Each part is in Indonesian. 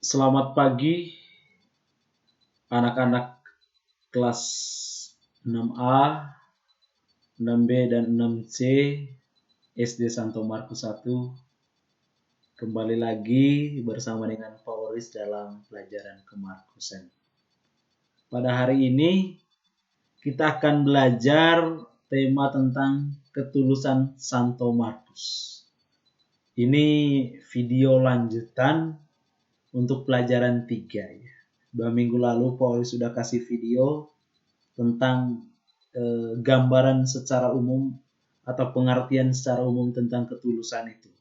Selamat pagi anak-anak kelas 6A, 6B, dan 6C SD Santo Markus 1. Kembali lagi bersama dengan Pak Oris dalam pelajaran kemarkusan. Pada hari ini kita akan belajar tema tentang ketulusan Santo Markus. Ini video lanjutan untuk pelajaran 3 ya. 2 minggu lalu Paul sudah kasih video tentang gambaran secara umum atau pengertian secara umum tentang ketulusan itu.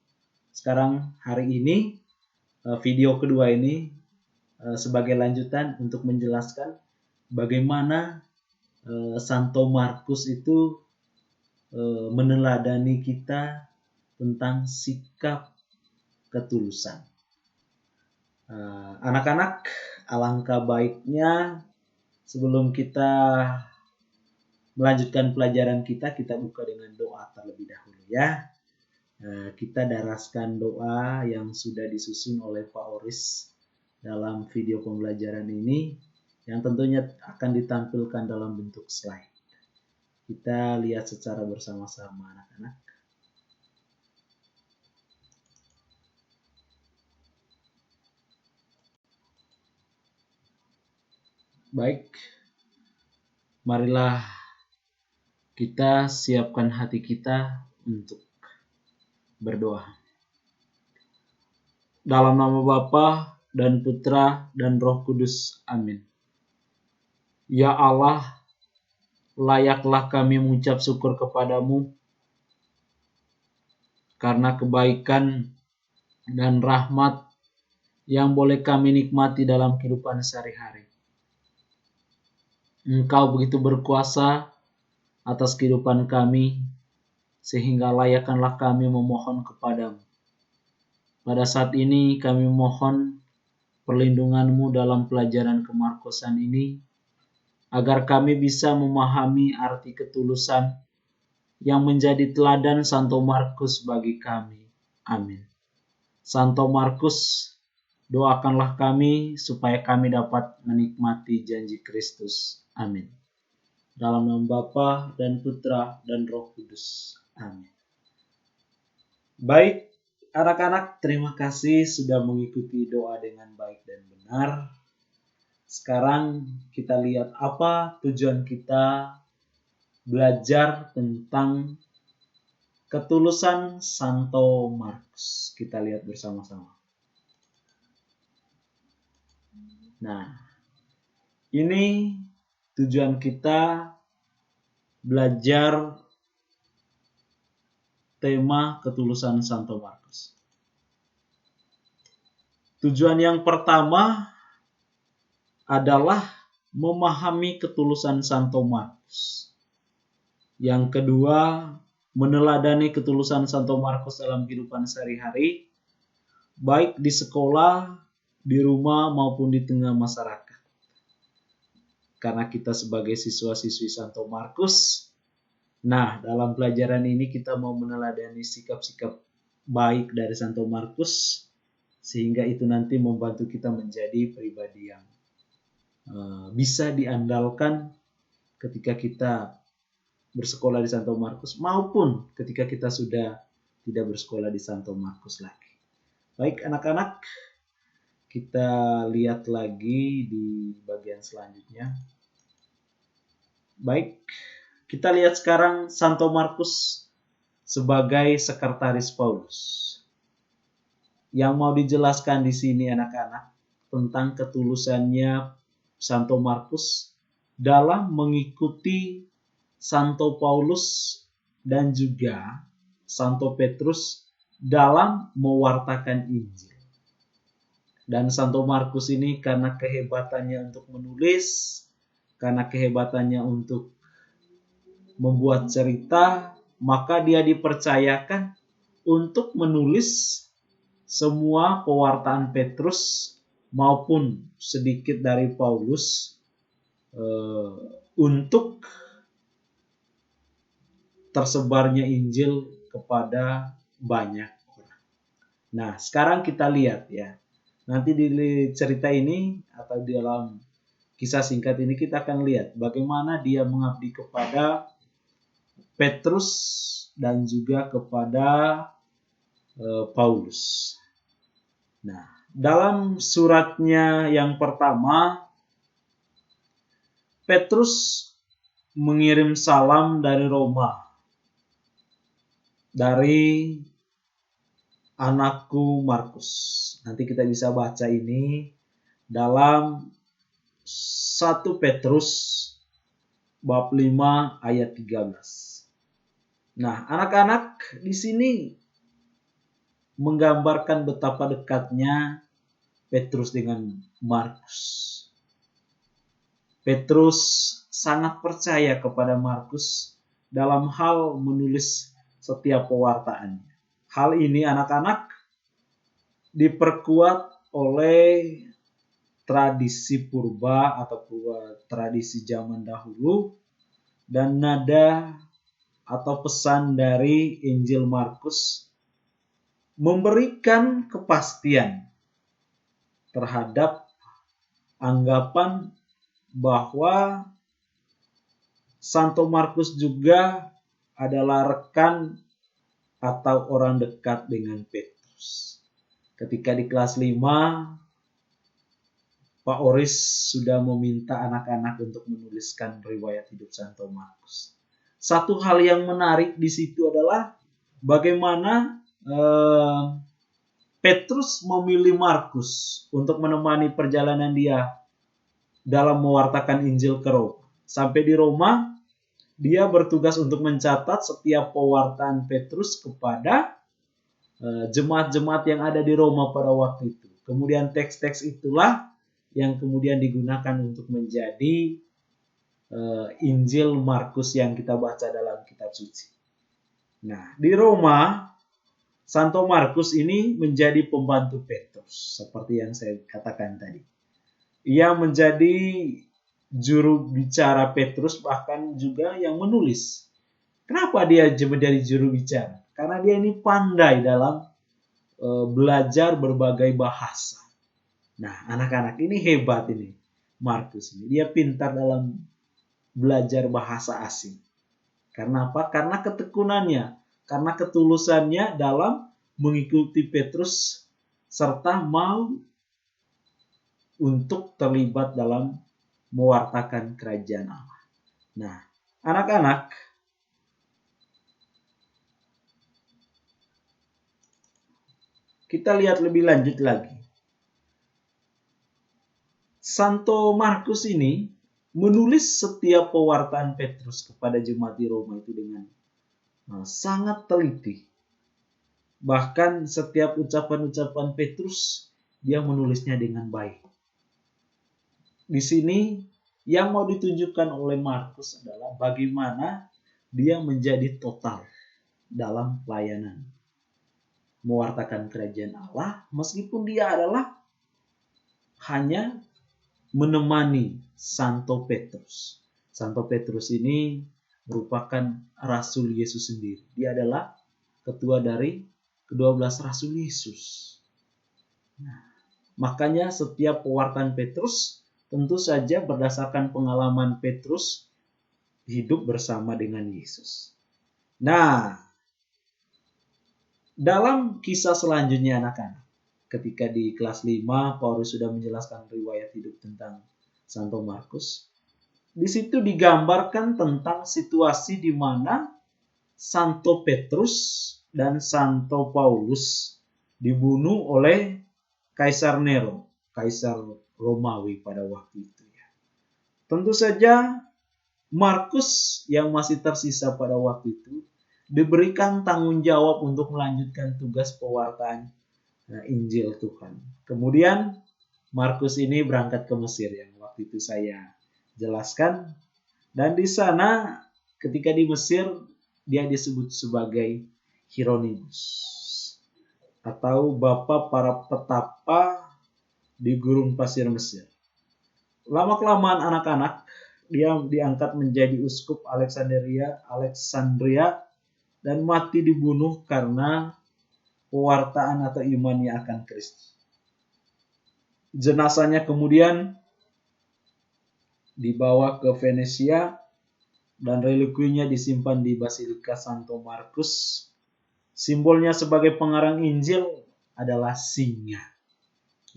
Sekarang hari ini video kedua ini sebagai lanjutan untuk menjelaskan bagaimana Santo Markus itu meneladani kita tentang sikap ketulusan. Anak-anak, alangkah baiknya sebelum kita melanjutkan pelajaran kita buka dengan doa terlebih dahulu ya. Kita daraskan doa yang sudah disusun oleh Pak Oris dalam video pembelajaran ini, yang tentunya akan ditampilkan dalam bentuk slide. Kita lihat secara bersama-sama anak-anak. Baik, marilah kita siapkan hati kita untuk berdoa. Dalam nama Bapa dan Putra dan Roh Kudus. Amin. Ya Allah, layaklah kami mengucap syukur kepadamu karena kebaikan dan rahmat yang boleh kami nikmati dalam kehidupan sehari-hari. Engkau begitu berkuasa atas kehidupan kami, sehingga layakkanlah kami memohon kepadamu. Pada saat ini kami mohon perlindungan-Mu dalam pelajaran kemarkusan ini, agar kami bisa memahami arti ketulusan yang menjadi teladan Santo Markus bagi kami. Amin. Santo Markus, doakanlah kami supaya kami dapat menikmati janji Kristus. Amin. Dalam nama Bapa dan Putra dan Roh Kudus. Amin. Baik, anak-anak, terima kasih sudah mengikuti doa dengan baik dan benar. Sekarang kita lihat apa tujuan kita belajar tentang ketulusan Santo Markus. Kita lihat bersama-sama. Nah, ini tujuan kita belajar tema ketulusan Santo Markus. Tujuan yang pertama adalah memahami ketulusan Santo Markus. Yang kedua, meneladani ketulusan Santo Markus dalam kehidupan sehari-hari, baik di sekolah, di rumah, maupun di tengah masyarakat. Karena kita sebagai siswa-siswi Santo Markus, nah dalam pelajaran ini kita mau meneladani sikap-sikap baik dari Santo Markus, sehingga itu nanti membantu kita menjadi pribadi yang bisa diandalkan ketika kita bersekolah di Santo Markus maupun ketika kita sudah tidak bersekolah di Santo Markus lagi. Baik anak-anak, kita lihat lagi di bagian selanjutnya. Baik, kita lihat sekarang Santo Markus sebagai sekretaris Paulus. Yang mau dijelaskan di sini anak-anak tentang ketulusannya Santo Markus dalam mengikuti Santo Paulus dan juga Santo Petrus dalam mewartakan Injil. Dan Santo Markus ini karena kehebatannya untuk menulis, karena kehebatannya untuk membuat cerita, maka dia dipercayakan untuk menulis semua pewartaan Petrus maupun sedikit dari Paulus untuk tersebarnya Injil kepada banyak orang. Nah, sekarang kita lihat ya. Nanti di cerita ini atau di dalam kisah singkat ini kita akan lihat bagaimana dia mengabdi kepada Petrus dan juga kepada Paulus. Nah, dalam suratnya yang pertama, Petrus mengirim salam dari Roma, dari anakku Markus. Nanti kita bisa baca ini dalam 1 Petrus bab 5 ayat 13. Nah, anak-anak di sini menggambarkan betapa dekatnya Petrus dengan Markus. Petrus sangat percaya kepada Markus dalam hal menulis setiap pewartaannya. Hal ini anak-anak diperkuat oleh tradisi purba atau tradisi zaman dahulu dan nada atau pesan dari Injil Markus memberikan kepastian terhadap anggapan bahwa Santo Markus juga adalah rekan atau orang dekat dengan Petrus. Ketika di kelas 5, Pak Oris sudah meminta anak-anak untuk menuliskan riwayat hidup Santo Markus. Satu hal yang menarik di situ adalah bagaimana Petrus memilih Markus untuk menemani perjalanan dia dalam mewartakan Injil ke Roma. Sampai di Roma, dia bertugas untuk mencatat setiap pewartaan Petrus kepada jemaat-jemaat yang ada di Roma pada waktu itu. Kemudian teks-teks itulah yang kemudian digunakan untuk menjadi Injil Markus yang kita baca dalam kitab suci. Nah, di Roma, Santo Markus ini menjadi pembantu Petrus, seperti yang saya katakan tadi. Ia menjadi juru bicara Petrus, bahkan juga yang menulis. Kenapa dia menjadi juru bicara? Karena dia ini pandai dalam belajar berbagai bahasa. Nah, anak-anak ini hebat ini, Markus ini. Dia pintar dalam belajar bahasa asing. Karena apa? Karena ketekunannya, karena ketulusannya dalam mengikuti Petrus serta mau untuk terlibat dalam mewartakan kerajaan Allah. Nah, anak-anak, kita lihat lebih lanjut lagi. Santo Markus ini menulis setiap pewartaan Petrus kepada jemaat di Roma itu dengan sangat teliti. Bahkan setiap ucapan-ucapan Petrus dia menulisnya dengan baik. Di sini yang mau ditunjukkan oleh Markus adalah bagaimana dia menjadi total dalam pelayanan mewartakan kerajaan Allah, meskipun dia adalah hanya menemani Santo Petrus. Santo Petrus ini merupakan Rasul Yesus sendiri. Dia adalah ketua dari ke-12 Rasul Yesus. Nah, makanya setiap pewartaan Petrus tentu saja berdasarkan pengalaman Petrus hidup bersama dengan Yesus. Nah, dalam kisah selanjutnya anak-anak, ketika di kelas 5 Paulus sudah menjelaskan riwayat hidup tentang Santo Markus, di situ digambarkan tentang situasi di mana Santo Petrus dan Santo Paulus dibunuh oleh Kaisar Nero, Kaisar Romawi pada waktu itu ya. Tentu saja Markus yang masih tersisa pada waktu itu diberikan tanggung jawab untuk melanjutkan tugas pewartaan Injil Tuhan. Kemudian Markus ini berangkat ke Mesir yang waktu itu saya jelaskan, dan di sana ketika di Mesir dia disebut sebagai Hieronymus atau bapa para petapa di gurun pasir Mesir. Lama-kelamaan anak-anak dia diangkat menjadi uskup Alexandria dan mati dibunuh karena pewartaan atau imannya akan Kristus. Jenazahnya kemudian dibawa ke Venesia dan relikuinya disimpan di Basilika Santo Markus. Simbolnya sebagai pengarang Injil adalah singa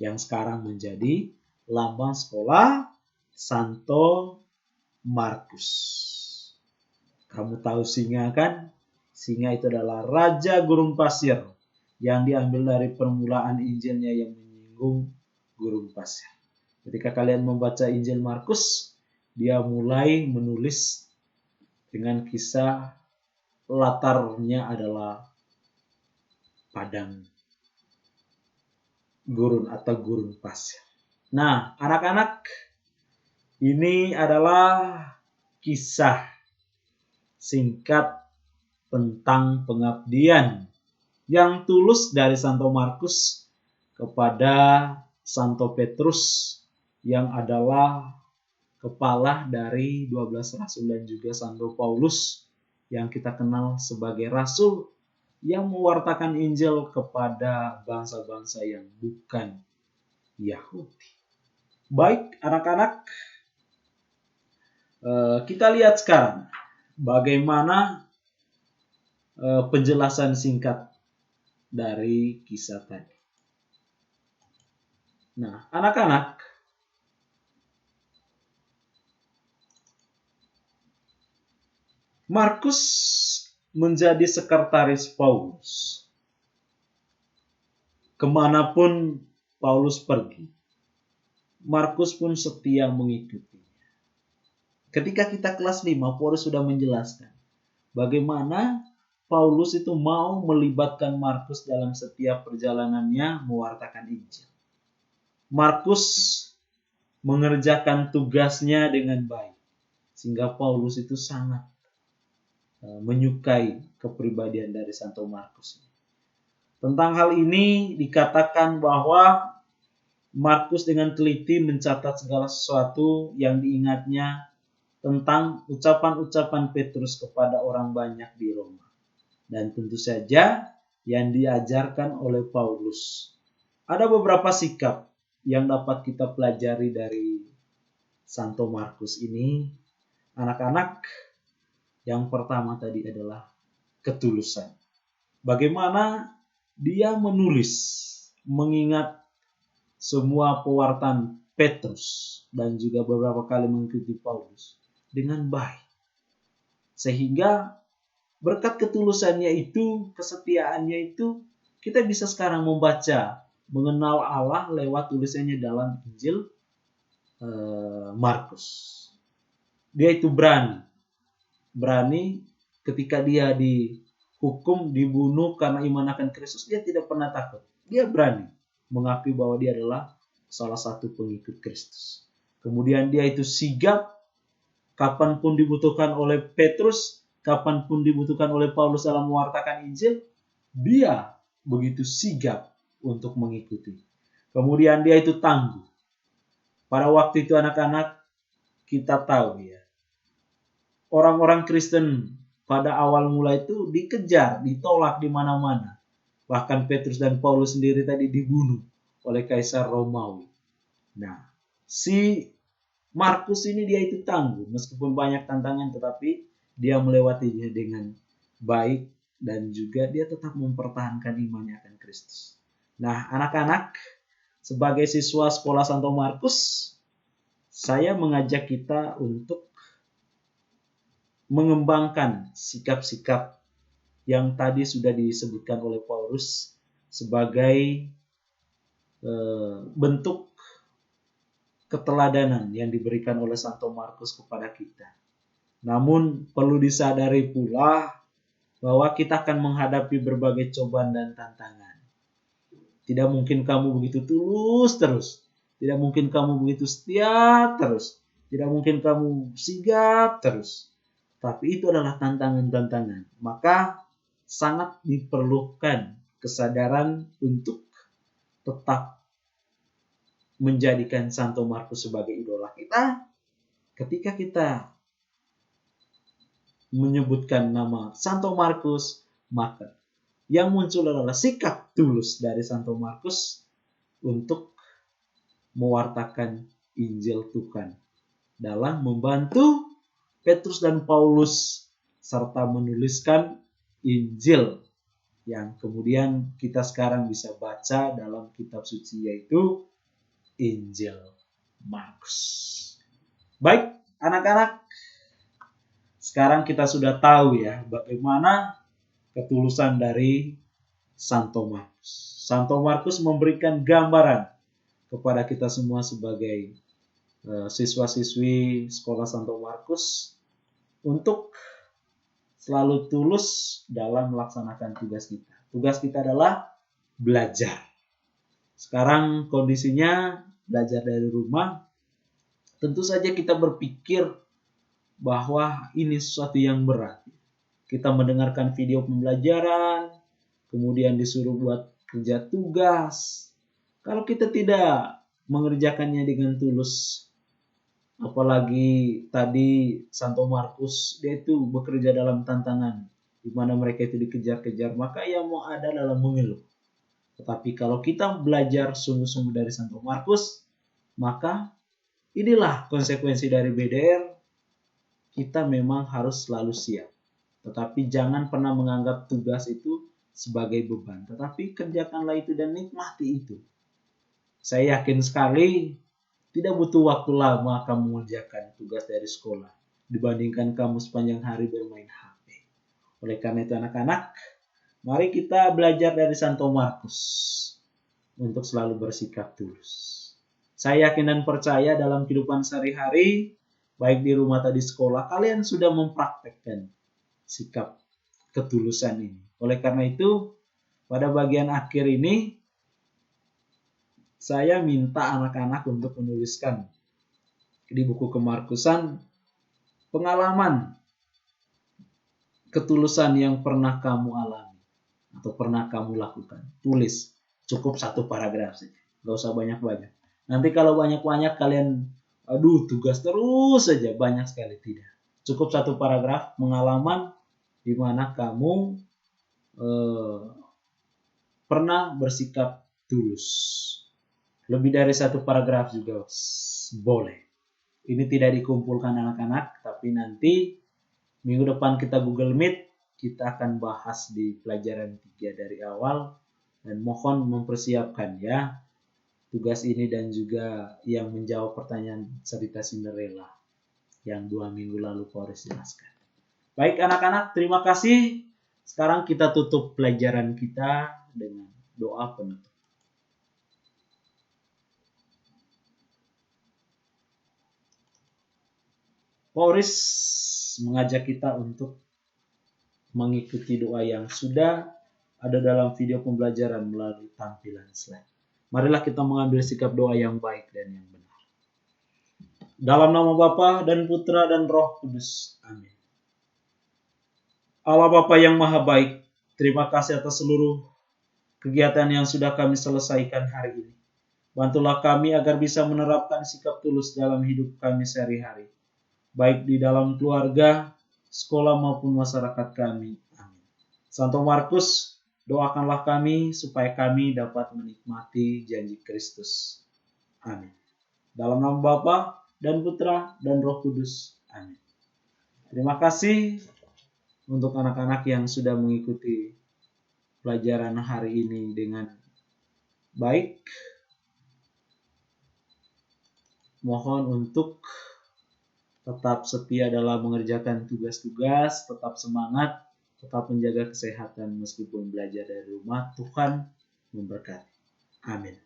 yang sekarang menjadi lambang sekolah Santo Markus. Kamu tahu singa kan? Singa itu adalah raja gurun pasir yang diambil dari permulaan Injilnya yang menyinggung gurun pasir. Ketika kalian membaca Injil Markus, dia mulai menulis dengan kisah latarnya adalah padang gurun atau gurun pasir. Nah, anak-anak, ini adalah kisah singkat tentang pengabdian yang tulus dari Santo Markus kepada Santo Petrus yang adalah kepala dari 12 rasul dan juga Santo Paulus yang kita kenal sebagai rasul yang mewartakan Injil kepada bangsa-bangsa yang bukan Yahudi. Baik anak-anak, kita lihat sekarang bagaimana penjelasan singkat dari kisah tadi. Nah, anak-anak, Markus menjadi sekretaris Paulus. Kemanapun Paulus pergi, Markus pun setia mengikutinya. Ketika kita kelas 5, Paulus sudah menjelaskan bagaimana Paulus itu mau melibatkan Markus dalam setiap perjalanannya mewartakan Injil. Markus mengerjakan tugasnya dengan baik, sehingga Paulus itu sangat menyukai kepribadian dari Santo Markus. Tentang hal ini dikatakan bahwa Markus dengan teliti mencatat segala sesuatu yang diingatnya tentang ucapan-ucapan Petrus kepada orang banyak di Roma. Dan tentu saja yang diajarkan oleh Paulus. Ada beberapa sikap yang dapat kita pelajari dari Santo Markus ini. Anak-anak, yang pertama tadi adalah ketulusan. Bagaimana dia menulis, mengingat semua pewartaan Petrus dan juga beberapa kali mengikuti Paulus dengan baik. Sehingga berkat ketulusannya itu, kesetiaannya itu, kita bisa sekarang membaca, mengenal Allah lewat tulisannya dalam Injil Markus. Dia itu berani ketika dia dihukum, dibunuh karena iman akan Kristus, dia tidak pernah takut. Dia berani mengakui bahwa dia adalah salah satu pengikut Kristus. Kemudian dia itu sigap, kapanpun dibutuhkan oleh Petrus, kapanpun dibutuhkan oleh Paulus dalam mewartakan Injil, dia begitu sigap untuk mengikuti. Kemudian dia itu tangguh. Pada waktu itu anak-anak, kita tahu ya, orang-orang Kristen pada awal mula itu dikejar, ditolak di mana-mana. Bahkan Petrus dan Paulus sendiri tadi dibunuh oleh Kaisar Romawi. Nah, si Markus ini dia itu tangguh, meskipun banyak tantangan tetapi dia melewatinya dengan baik dan juga dia tetap mempertahankan imannya akan Kristus. Nah, anak-anak, sebagai siswa sekolah Santo Markus, saya mengajak kita untuk mengembangkan sikap-sikap yang tadi sudah disebutkan oleh Paulus sebagai bentuk keteladanan yang diberikan oleh Santo Markus kepada kita. Namun perlu disadari pula bahwa kita akan menghadapi berbagai cobaan dan tantangan. Tidak mungkin kamu begitu tulus terus. Tidak mungkin kamu begitu setia terus. Tidak mungkin kamu sigap terus. Tapi itu adalah tantangan-tantangan. Maka sangat diperlukan kesadaran untuk tetap menjadikan Santo Markus sebagai idola kita. Ketika kita menyebutkan nama Santo Markus, maka yang muncul adalah sikap tulus dari Santo Markus untuk mewartakan Injil Tuhan, dalam membantu Petrus dan Paulus serta menuliskan Injil yang kemudian kita sekarang bisa baca dalam kitab suci, yaitu Injil Markus. Baik, anak-anak, sekarang kita sudah tahu ya bagaimana ketulusan dari Santo Markus. Santo Markus memberikan gambaran kepada kita semua sebagai siswa-siswi sekolah Santo Markus untuk selalu tulus dalam melaksanakan tugas kita. Tugas kita adalah belajar. Sekarang kondisinya belajar dari rumah. Tentu saja kita berpikir bahwa ini sesuatu yang berat. Kita mendengarkan video pembelajaran, kemudian disuruh buat kerja tugas. Kalau kita tidak mengerjakannya dengan tulus, apalagi tadi Santo Markus, dia itu bekerja dalam tantangan, di mana mereka itu dikejar-kejar, maka ia mau ada dalam mengeluh. Tetapi kalau kita belajar sungguh-sungguh dari Santo Markus, maka inilah konsekuensi dari BDR. Kita memang harus selalu siap. Tetapi jangan pernah menganggap tugas itu sebagai beban. Tetapi kerjakanlah itu dan nikmati itu. Saya yakin sekali tidak butuh waktu lama kamu mengerjakan tugas dari sekolah dibandingkan kamu sepanjang hari bermain HP. Oleh karena itu anak-anak, mari kita belajar dari Santo Markus untuk selalu bersikap tulus. Saya yakin dan percaya dalam kehidupan sehari-hari, baik di rumah atau di sekolah, kalian sudah mempraktekkan sikap ketulusan ini. Oleh karena itu, pada bagian akhir ini, saya minta anak-anak untuk menuliskan di buku kemarkusan pengalaman ketulusan yang pernah kamu alami atau pernah kamu lakukan. Tulis, cukup 1 paragraf saja, gak usah banyak-banyak. Nanti kalau banyak-banyak kalian, tugas terus saja, banyak sekali. Tidak, cukup 1 paragraf pengalaman di mana kamu pernah bersikap tulus. Lebih dari 1 paragraf juga boleh. Ini tidak dikumpulkan anak-anak, tapi nanti minggu depan kita Google Meet, kita akan bahas di pelajaran 3 dari awal, dan mohon mempersiapkan ya tugas ini dan juga yang menjawab pertanyaan cerita Cinderella yang 2 minggu lalu Boris jelaskan. Baik anak-anak, terima kasih. Sekarang kita tutup pelajaran kita dengan doa penutup. Boris mengajak kita untuk mengikuti doa yang sudah ada dalam video pembelajaran melalui tampilan slide. Marilah kita mengambil sikap doa yang baik dan yang benar. Dalam nama Bapa dan Putra dan Roh Kudus. Amin. Allah Bapa yang Maha Baik, terima kasih atas seluruh kegiatan yang sudah kami selesaikan hari ini. Bantulah kami agar bisa menerapkan sikap tulus dalam hidup kami sehari-hari, baik di dalam keluarga, sekolah maupun masyarakat kami. Amin. Santo Markus, doakanlah kami supaya kami dapat menikmati janji Kristus. Amin. Dalam nama Bapa dan Putra dan Roh Kudus. Amin. Terima kasih untuk anak-anak yang sudah mengikuti pelajaran hari ini dengan baik. Mohon untuk tetap setia dalam mengerjakan tugas-tugas, tetap semangat, tetap menjaga kesehatan meskipun belajar dari rumah. Tuhan memberkati. Amin.